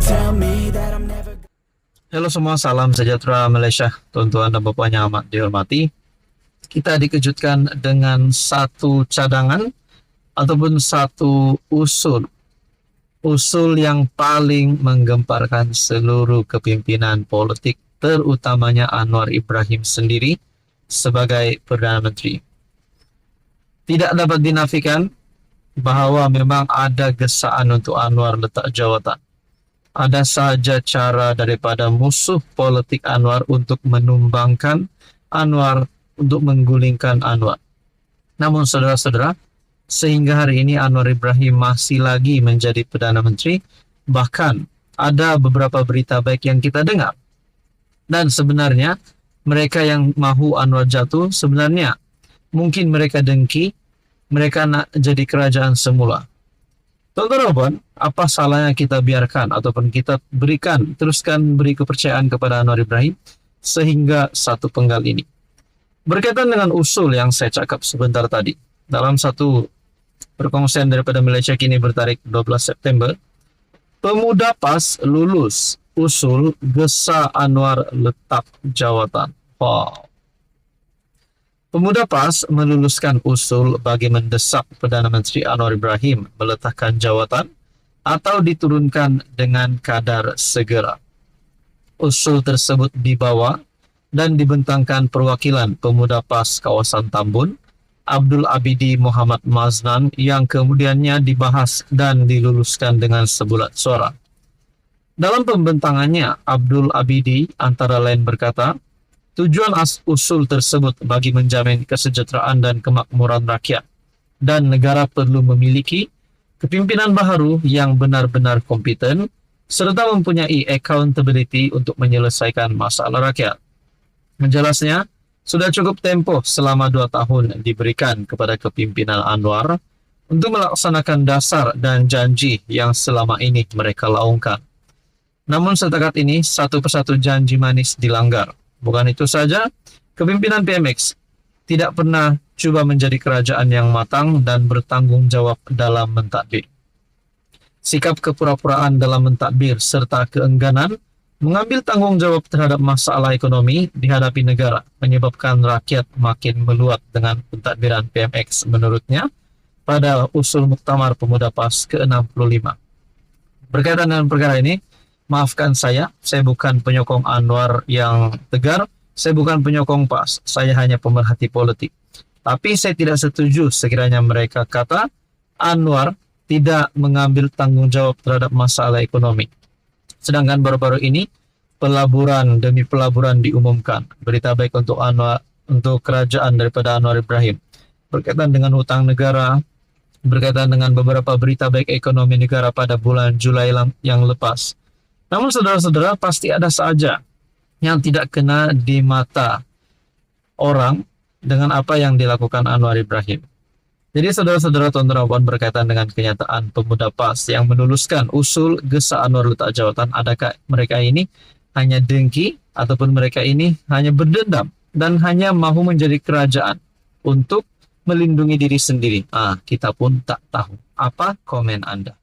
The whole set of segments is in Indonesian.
tell me that I'm never. Halo semua, salam sejahtera Malaysia. Tuan-tuan dan puan yang amat dihormati. Kita dikejutkan dengan satu cadangan ataupun satu usul. Usul yang paling menggemparkan seluruh kepimpinan politik, terutamanya Anwar Ibrahim sendiri sebagai Perdana Menteri. Tidak dapat dinafikan bahawa memang ada gesaan untuk Anwar letak jawatan. Ada sahaja cara daripada musuh politik Anwar untuk menumbangkan Anwar, untuk menggulingkan Anwar. Namun saudara-saudara, sehingga hari ini Anwar Ibrahim masih lagi menjadi Perdana Menteri. Bahkan ada beberapa berita baik yang kita dengar. Dan sebenarnya mereka yang mahu Anwar jatuh, sebenarnya mungkin mereka dengki, mereka nak jadi kerajaan semula. Tuan-tuan, apa salahnya kita biarkan ataupun kita teruskan beri kepercayaan kepada Anwar Ibrahim sehingga satu penggal ini. Berkaitan dengan usul yang saya cakap sebentar tadi, dalam satu perkongsian daripada Malaysia Kini bertarikh 12 September, pemuda PAS lulus usul gesa Anwar letak jawatan. Wow. Pemuda PAS meluluskan usul bagi mendesak Perdana Menteri Anwar Ibrahim meletakkan jawatan atau diturunkan dengan kadar segera. Usul tersebut dibawa dan dibentangkan perwakilan pemuda PAS kawasan Tambun, Abdul Abidi Muhammad Maznan, yang kemudiannya dibahas dan diluluskan dengan sebulat suara. Dalam pembentangannya, Abdul Abidi antara lain berkata, tujuan usul tersebut bagi menjamin kesejahteraan dan kemakmuran rakyat, dan negara perlu memiliki kepimpinan baharu yang benar-benar kompeten serta mempunyai accountability untuk menyelesaikan masalah rakyat. Menjelasnya, sudah cukup tempoh selama 2 tahun diberikan kepada kepimpinan Anwar untuk melaksanakan dasar dan janji yang selama ini mereka laungkan. Namun setakat ini satu persatu janji manis dilanggar. Bukan itu saja, kepimpinan PMX tidak pernah cuba menjadi kerajaan yang matang dan bertanggung jawab dalam mentadbir. Sikap kepura-puraan dalam mentadbir serta keengganan mengambil tanggung jawab terhadap masalah ekonomi dihadapi negara menyebabkan rakyat makin meluat dengan pentadbiran PMX menurutnya pada usul Muktamar Pemuda PAS ke-65. Berkaitan dengan perkara ini, maafkan saya bukan penyokong Anwar yang tegar, saya bukan penyokong PAS, saya hanya pemerhati politik. Tapi saya tidak setuju sekiranya mereka kata Anwar tidak mengambil tanggung jawab terhadap masalah ekonomi. Sedangkan baru-baru ini pelaburan demi pelaburan diumumkan. Berita baik untuk Anwar, untuk kerajaan daripada Anwar Ibrahim. Berkaitan dengan hutang negara, berkaitan dengan beberapa berita baik ekonomi negara pada bulan Julai yang lepas. Namun saudara-saudara, pasti ada saja yang tidak kena di mata orang dengan apa yang dilakukan Anwar Ibrahim. Jadi saudara-saudara, tuan-tuan berkaitan dengan kenyataan pemuda PAS yang menuluskan usul gesa Anwar letak jawatan, adakah mereka ini hanya dengki ataupun mereka ini hanya berdendam dan hanya mahu menjadi kerajaan untuk melindungi diri sendiri? Kita pun tak tahu. Apa komen Anda?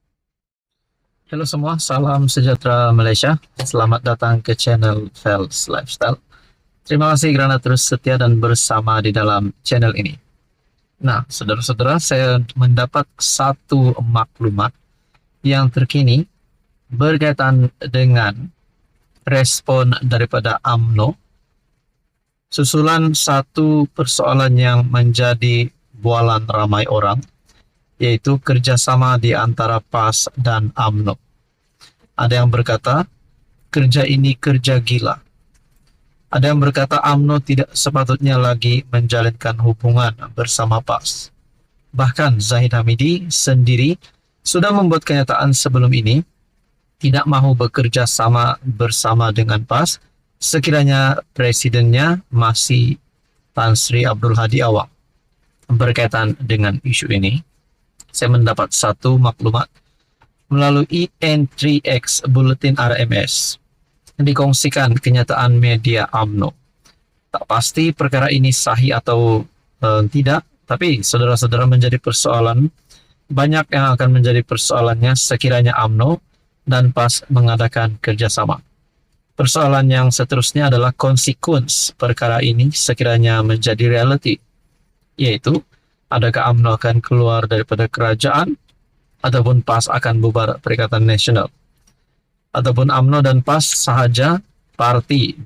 Halo semua, salam sejahtera Malaysia. Selamat datang ke channel Fels Lifestyle. Terima kasih kerana terus setia dan bersama di dalam channel ini. Nah, saudara-saudara, saya mendapat satu maklumat yang terkini berkaitan dengan respon daripada UMNO susulan satu persoalan yang menjadi bualan ramai orang, yaitu kerjasama di antara PAS dan UMNO. Ada yang berkata, kerja ini kerja gila. Ada yang berkata UMNO tidak sepatutnya lagi menjalinkan hubungan bersama PAS. Bahkan Zahid Hamidi sendiri sudah membuat kenyataan sebelum ini, tidak mahu bekerja sama bersama dengan PAS sekiranya presidennya masih Tan Sri Abdul Hadi Awang. Berkaitan dengan isu ini, saya mendapat satu maklumat melalui N3X Bulletin RMS. Dikongsikan kenyataan media UMNO. Tak pasti perkara ini sahih atau tidak, tapi saudara-saudara menjadi persoalan, banyak yang akan menjadi persoalannya sekiranya UMNO dan PAS mengadakan kerjasama. Persoalan yang seterusnya adalah konsekuensi perkara ini sekiranya menjadi reality, yaitu adakah UMNO akan keluar daripada kerajaan ataupun PAS akan bubar Perikatan Nasional, ataupun UMNO dan PAS sahaja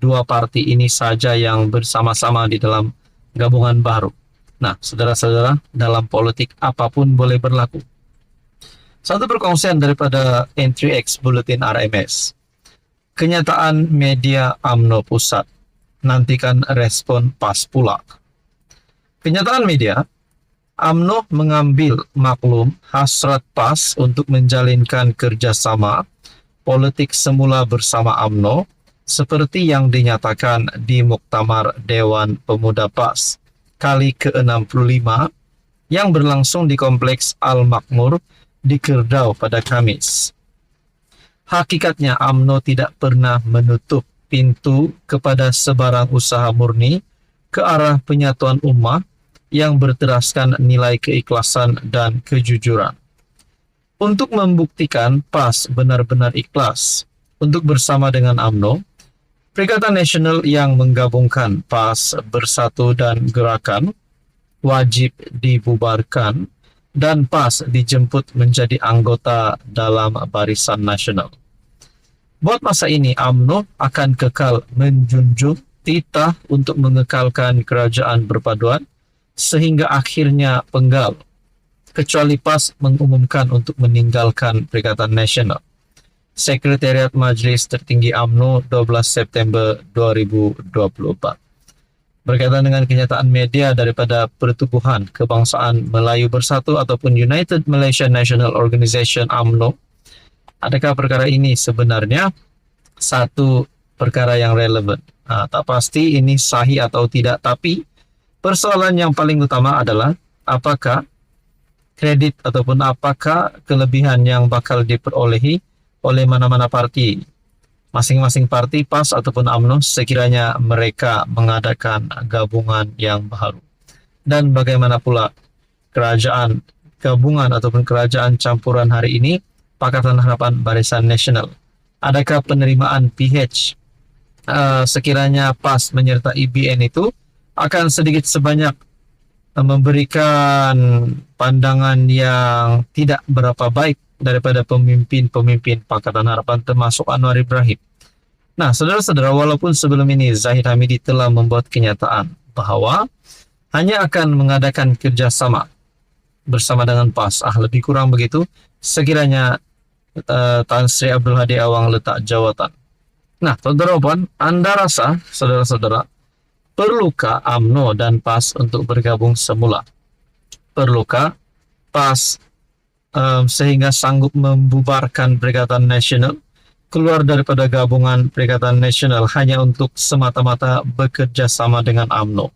dua parti ini saja yang bersama-sama di dalam gabungan baru. Nah, saudara-saudara, dalam politik apapun boleh berlaku. Satu perkongsian daripada N3X Bulletin RMS. Kenyataan media UMNO Pusat. Nantikan respon PAS pula. Kenyataan media, UMNO mengambil maklum hasrat PAS untuk menjalinkan kerjasama politik semula bersama UMNO seperti yang dinyatakan di Muktamar Dewan Pemuda PAS kali ke-65 yang berlangsung di Kompleks Al-Makmur di Kerdau pada Kamis. Hakikatnya UMNO tidak pernah menutup pintu kepada sebarang usaha murni ke arah penyatuan ummah yang berteraskan nilai keikhlasan dan kejujuran. Untuk membuktikan PAS benar-benar ikhlas untuk bersama dengan UMNO, Perikatan Nasional yang menggabungkan PAS, Bersatu dan Gerakan wajib dibubarkan dan PAS dijemput menjadi anggota dalam Barisan Nasional. Buat masa ini, UMNO akan kekal menjunjung titah untuk mengekalkan kerajaan berpaduan sehingga akhirnya penggal, kecuali PAS mengumumkan untuk meninggalkan Perikatan Nasional. Sekretariat Majelis Tertinggi UMNO 12 September 2024. Berkaitan dengan kenyataan media daripada Pertubuhan Kebangsaan Melayu Bersatu ataupun United Malaysian National Organisation UMNO, adakah perkara ini sebenarnya satu perkara yang relevan? Tak pasti ini sahih atau tidak, tapi persoalan yang paling utama adalah apakah kredit ataupun apakah kelebihan yang bakal diperolehi oleh mana-mana parti, masing-masing parti PAS ataupun UMNO sekiranya mereka mengadakan gabungan yang baru. Dan bagaimana pula kerajaan gabungan ataupun kerajaan campuran hari ini, Pakatan Harapan Barisan Nasional. Adakah penerimaan PH sekiranya PAS menyertai BN itu akan sedikit sebanyak memberikan pandangan yang tidak berapa baik daripada pemimpin-pemimpin Pakatan Harapan termasuk Anwar Ibrahim. Nah, saudara-saudara, walaupun sebelum ini Zahid Hamidi telah membuat kenyataan bahwa hanya akan mengadakan kerjasama bersama dengan PAS, lebih kurang begitu, sekiranya Tan Sri Abdul Hadi Awang letak jawatan. Nah, saudara puan, Anda rasa, saudara-saudara, perlukah UMNO dan PAS untuk bergabung semula? Perlukah PAS sehingga sanggup membubarkan Perikatan Nasional, keluar daripada gabungan Perikatan Nasional hanya untuk semata-mata bekerja sama dengan UMNO?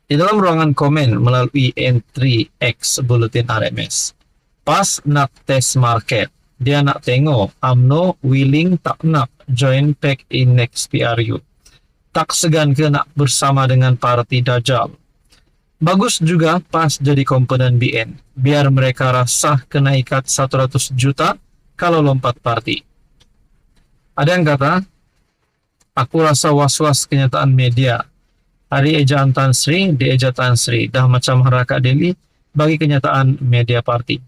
Di dalam ruangan komen melalui N3X Bulletin RMS, PAS nak test market. Dia nak tengok UMNO willing tak nak join pack in next PRU. Tak segan ke nak bersama dengan parti Dajjal. Bagus juga PAS jadi komponen BN, biar mereka rasa kena ikat 100 juta kalau lompat parti. Ada yang kata, aku rasa was-was kenyataan media. Hari ejaan Tan Sri, dieja Tan Sri, dah macam Haraka Delhi bagi kenyataan media parti.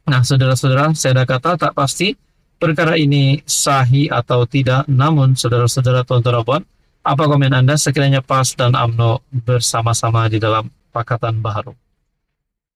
Nah, saudara-saudara, saya dah kata tak pasti perkara ini sahih atau tidak, namun saudara-saudara, tuan-tuan, puan, apa komen Anda sekiranya PAS dan UMNO bersama-sama di dalam Pakatan Baharu?